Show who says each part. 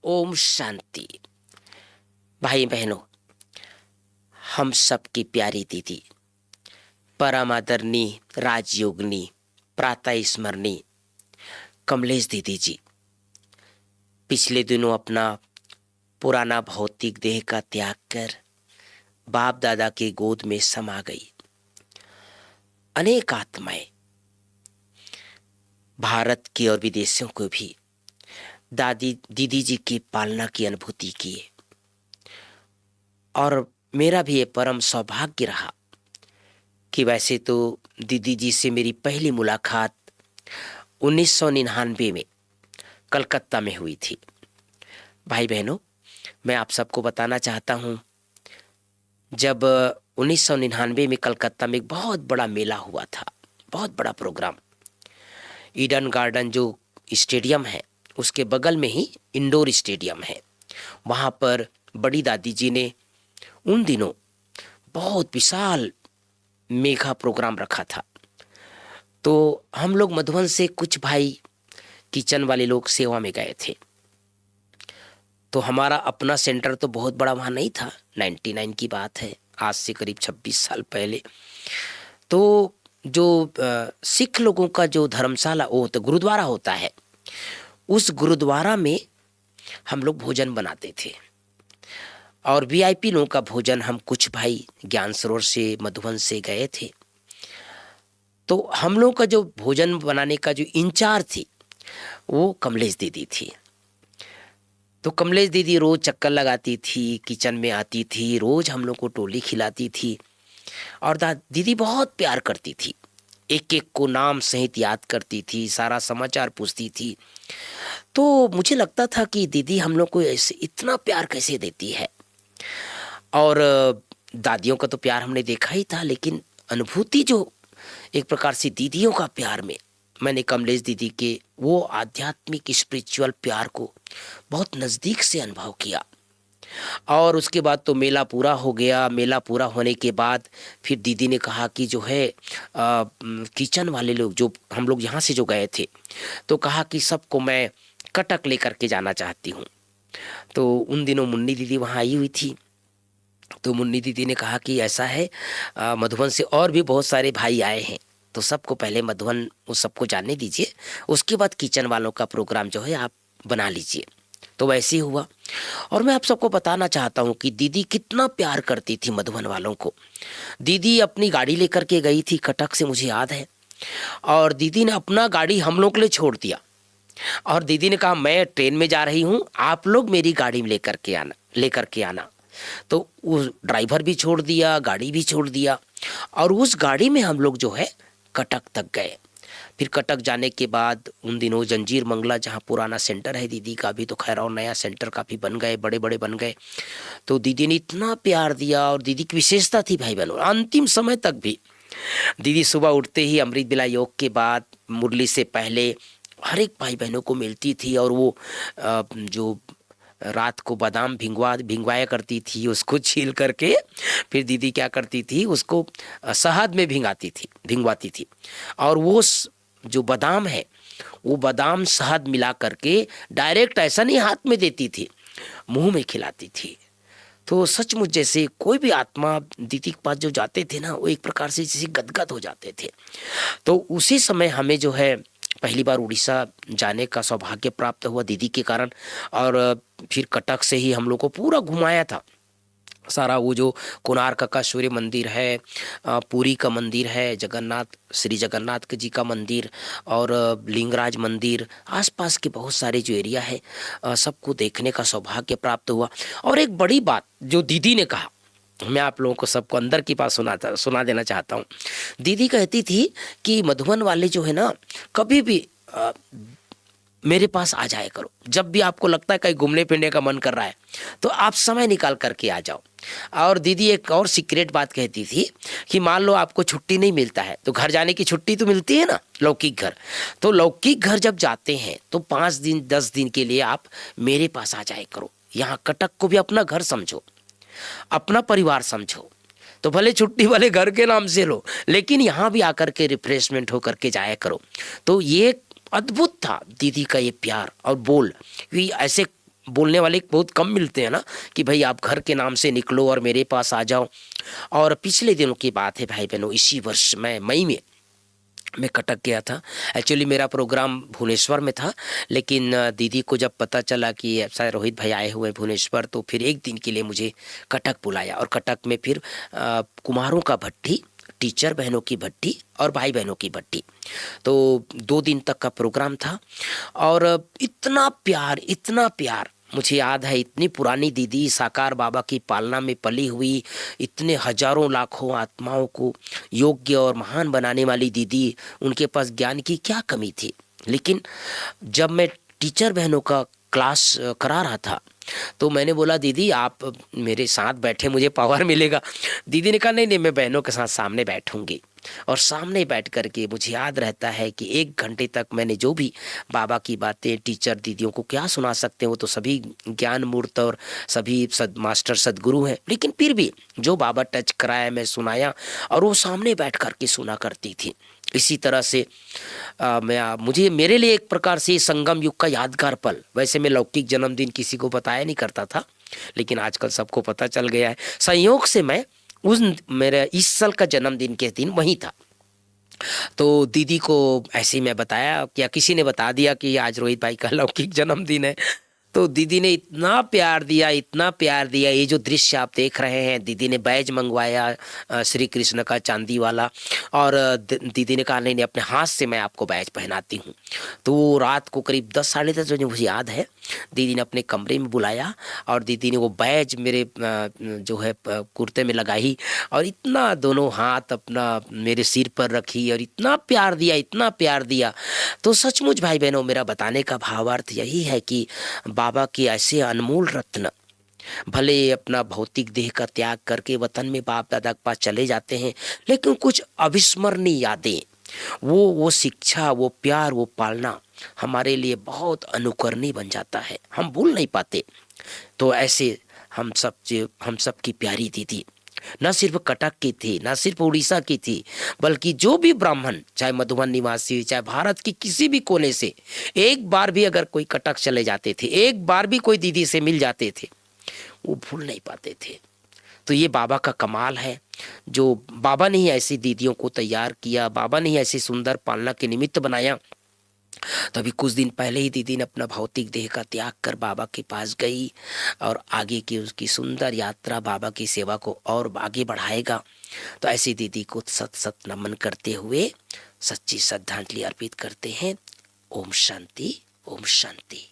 Speaker 1: ओम शांति। भाई बहनों, हम सबकी प्यारी दीदी, परम आदरणीय राजयोगिनी प्रातः स्मरणी कमलेश दीदी जी पिछले दिनों अपना पुराना भौतिक देह का त्याग कर बाप दादा की गोद में समा गई। अनेक आत्माएं भारत की और विदेशों को भी दादी दीदी जी की पालना की अनुभूति किए, और मेरा भी ये परम सौभाग्य रहा कि वैसे तो दीदी जी से मेरी पहली मुलाकात 1999 में कलकत्ता में हुई थी। भाई बहनों, मैं आप सबको बताना चाहता हूँ, जब 1999 में कलकत्ता में एक बहुत बड़ा मेला हुआ था, बहुत बड़ा प्रोग्राम। ईडन गार्डन जो स्टेडियम है उसके बगल में ही इंडोर स्टेडियम है। वहाँ पर बड़ी दादी जी ने उन दिनों बहुत विशाल मेगा प्रोग्राम रखा था। तो हम लोग मधुबन से कुछ भाई किचन वाले लोग सेवा में गए थे। तो हमारा अपना सेंटर तो बहुत बड़ा वहाँ नहीं था। 99 की बात है, आज से करीब 26 साल पहले। तो जो सिख लोगों का जो धर्मशाला, वो तो गुरुद्वारा होता है, उस गुरुद्वारा में हम लोग भोजन बनाते थे। और वीआईपी लोगों का भोजन हम कुछ भाई ज्ञान सरोवर से मधुबन से गए थे। तो हम लोग का जो भोजन बनाने का जो इंचार्ज थी वो कमलेश दीदी थी। तो कमलेश दीदी रोज चक्कर लगाती थी, किचन में आती थी, रोज हम लोग को टोली खिलाती थी। और दीदी बहुत प्यार करती थी, एक एक को नाम सहित याद करती थी, सारा समाचार पूछती थी। तो मुझे लगता था कि दीदी हम लोग को ऐसे इतना प्यार कैसे देती है। और दादियों का तो प्यार हमने देखा ही था, लेकिन अनुभूति जो एक प्रकार से दीदियों का प्यार में मैंने कमलेश दीदी के वो आध्यात्मिक स्पिरिचुअल प्यार को बहुत नज़दीक से अनुभव किया। और उसके बाद तो मेला पूरा हो गया। मेला पूरा होने के बाद फिर दीदी ने कहा कि जो है किचन वाले लोग, जो हम लोग यहाँ से जो गए थे, तो कहा कि सबको मैं कटक लेकर के जाना चाहती हूँ। तो उन दिनों मुन्नी दीदी वहाँ आई हुई थी। तो मुन्नी दीदी ने कहा कि ऐसा है, मधुबन से और भी बहुत सारे भाई आए हैं, तो सबको पहले मधुबन उस सबको जानने दीजिए, उसके बाद किचन वालों का प्रोग्राम जो है आप बना लीजिए। तो वैसे ही हुआ। और मैं आप सबको बताना चाहता हूँ कि दीदी कितना प्यार करती थी मधुबन वालों को। दीदी अपनी गाड़ी लेकर के गई थी कटक से, मुझे याद है। और दीदी ने अपना गाड़ी हम लोग के लिए छोड़ दिया, और दीदी ने कहा मैं ट्रेन में जा रही हूँ, आप लोग मेरी गाड़ी में लेकर के आना। तो उस ड्राइवर भी छोड़ दिया, गाड़ी भी छोड़ दिया, और उस गाड़ी में हम लोग जो है कटक तक गए। फिर कटक जाने के बाद उन दिनों जंजीर मंगला, जहाँ पुराना सेंटर है दीदी का, भी तो खैर और नया सेंटर काफ़ी बन गए, बड़े बड़े बन गए। तो दीदी ने इतना प्यार दिया, और दीदी की विशेषता थी भाई बहनों, अंतिम समय तक भी दीदी सुबह उठते ही अमृत बेला योग के बाद मुरली से पहले हर एक भाई बहनों को मिलती थी। और वो जो रात को बादाम भिंगवाया करती थी, उसको छील करके फिर दीदी क्या करती थी, उसको शहद में भिंगवाती थी। और वो जो बादाम है, वो बादाम शहद मिला करके डायरेक्ट ऐसा नहीं हाथ में देती थी, मुंह में खिलाती थी। तो सचमुच जैसे कोई भी आत्मा दीदी के पास जो जाते थे ना, वो एक प्रकार से जैसे गदगद हो जाते थे। तो उसी समय हमें जो है पहली बार उड़ीसा जाने का सौभाग्य प्राप्त हुआ दीदी के कारण। और फिर कटक से ही हम लोग को पूरा घुमाया था सारा। वो जो कोणार्क का सूर्य मंदिर है, पुरी का मंदिर है, जगन्नाथ श्री जगन्नाथ जी का मंदिर, और लिंगराज मंदिर, आसपास के बहुत सारे जो एरिया है सबको देखने का सौभाग्य प्राप्त हुआ। और एक बड़ी बात जो दीदी ने कहा, मैं आप लोगों को सबको अंदर की बात सुना देना चाहता हूँ। दीदी कहती थी कि मधुबन वाले जो है ना, कभी भी मेरे पास आ जाया करो। जब भी आपको लगता है कहीं घूमने फिरने का मन कर रहा है, तो आप समय निकाल करके आ जाओ। और दीदी एक और सीक्रेट बात कहती थी कि मान लो आपको छुट्टी नहीं मिलता है, तो घर जाने की छुट्टी तो मिलती है ना, लौकिक घर। तो लौकिक घर जब जाते हैं तो 5 दिन 10 दिन के लिए आप मेरे पास आ जाया करो। यहाँ कटक को भी अपना घर समझो, अपना परिवार समझो। तो भले छुट्टी वाले घर के नाम से लो, लेकिन यहाँ भी आकर के रिफ्रेशमेंट होकर के जाया करो। तो ये अद्भुत था दीदी का ये प्यार और बोल। कि ऐसे बोलने वाले बहुत कम मिलते हैं ना कि भाई आप घर के नाम से निकलो और मेरे पास आ जाओ। और पिछले दिनों की बात है भाई बहनों, इसी वर्ष मैं मई में मैं कटक गया था। एक्चुअली मेरा प्रोग्राम भुवनेश्वर में था, लेकिन दीदी को जब पता चला कि ऐसा रोहित भाई आए हुए हैं भुवनेश्वर, तो फिर एक दिन के लिए मुझे कटक बुलाया। और कटक में फिर कुम्हारों का भट्ठी, टीचर बहनों की भट्ठी और भाई बहनों की भट्ठी, तो 2 दिन तक का प्रोग्राम था। और इतना प्यार, इतना प्यार, मुझे याद है इतनी पुरानी दीदी, साकार बाबा की पालना में पली हुई, इतने हजारों लाखों आत्माओं को योग्य और महान बनाने वाली दीदी, उनके पास ज्ञान की क्या कमी थी। लेकिन जब मैं टीचर बहनों का क्लास करा रहा था, तो मैंने बोला दीदी आप मेरे साथ बैठे, मुझे पावर मिलेगा। दीदी ने कहा नहीं नहीं, मैं बहनों के साथ सामने बैठूंगी। और सामने बैठ करके मुझे याद रहता है कि 1 घंटे तक मैंने जो भी बाबा की बातें, टीचर दीदियों को क्या सुना सकते हैं, वो तो सभी ज्ञान मूर्त और सभी मास्टर सदगुरु हैं, लेकिन फिर भी जो बाबा टच कराया मैं सुनाया, और वो सामने बैठ करके सुना करती थी। इसी तरह से मुझे, मेरे लिए एक प्रकार से संगम युग का यादगार पल। वैसे मैं लौकिक जन्मदिन किसी को बताया नहीं करता था, लेकिन आजकल सबको पता चल गया है। संयोग से मैं उस मेरे इस साल का जन्मदिन के दिन वहीं था। तो दीदी को ऐसे ही मैं बताया, क्या किसी ने बता दिया कि आज रोहित भाई का लौकिक जन्मदिन है। तो दीदी ने इतना प्यार दिया, इतना प्यार दिया। ये जो दृश्य आप देख रहे हैं, दीदी ने बैज मंगवाया श्री कृष्ण का चांदी वाला, और दीदी ने कहा नहीं नहीं, अपने हाथ से मैं आपको बैज पहनाती हूँ। तो रात को करीब 10 साढ़े 10 बजे मुझे याद है, दीदी ने अपने कमरे में बुलाया और दीदी ने वो बैज मेरे जो है कुर्ते में लगाई, और इतना दोनों हाथ अपना मेरे सिर पर रखी, और इतना प्यार दिया, इतना प्यार दिया। तो सचमुच भाई बहनों, मेरा बताने का भावार्थ यही है कि बाबा के ऐसे अनमोल रत्न, भले अपना भौतिक देह का त्याग करके वतन में बाप दादा के पास चले जाते हैं, लेकिन कुछ अविस्मरणीय यादें, वो शिक्षा, वो प्यार, वो पालना हमारे लिए बहुत अनुकरणीय बन जाता है, हम भूल नहीं पाते। तो ऐसे हम सब की प्यारी दीदी न सिर्फ कटक की थी, न सिर्फ उड़ीसा की थी, बल्कि जो भी ब्राह्मण, चाहे मधुबन निवासी, चाहे भारत की किसी भी कोने से, एक बार भी अगर कोई कटक चले जाते थे, एक बार भी कोई दीदी से मिल जाते थे, वो भूल नहीं पाते थे। तो ये बाबा का कमाल है, जो बाबा ने ही ऐसी दीदियों को तैयार किया, बाबा ने ही ऐसी सुंदर पालना के निमित्त बनाया। तो अभी कुछ दिन पहले ही दीदी ने अपना भौतिक देह का त्याग कर बाबा के पास गई, और आगे की उसकी सुंदर यात्रा बाबा की सेवा को और आगे बढ़ाएगा। तो ऐसी दीदी को सत सत नमन करते हुए सच्ची श्रद्धांजलि अर्पित करते हैं। ओम शांति, ओम शांति।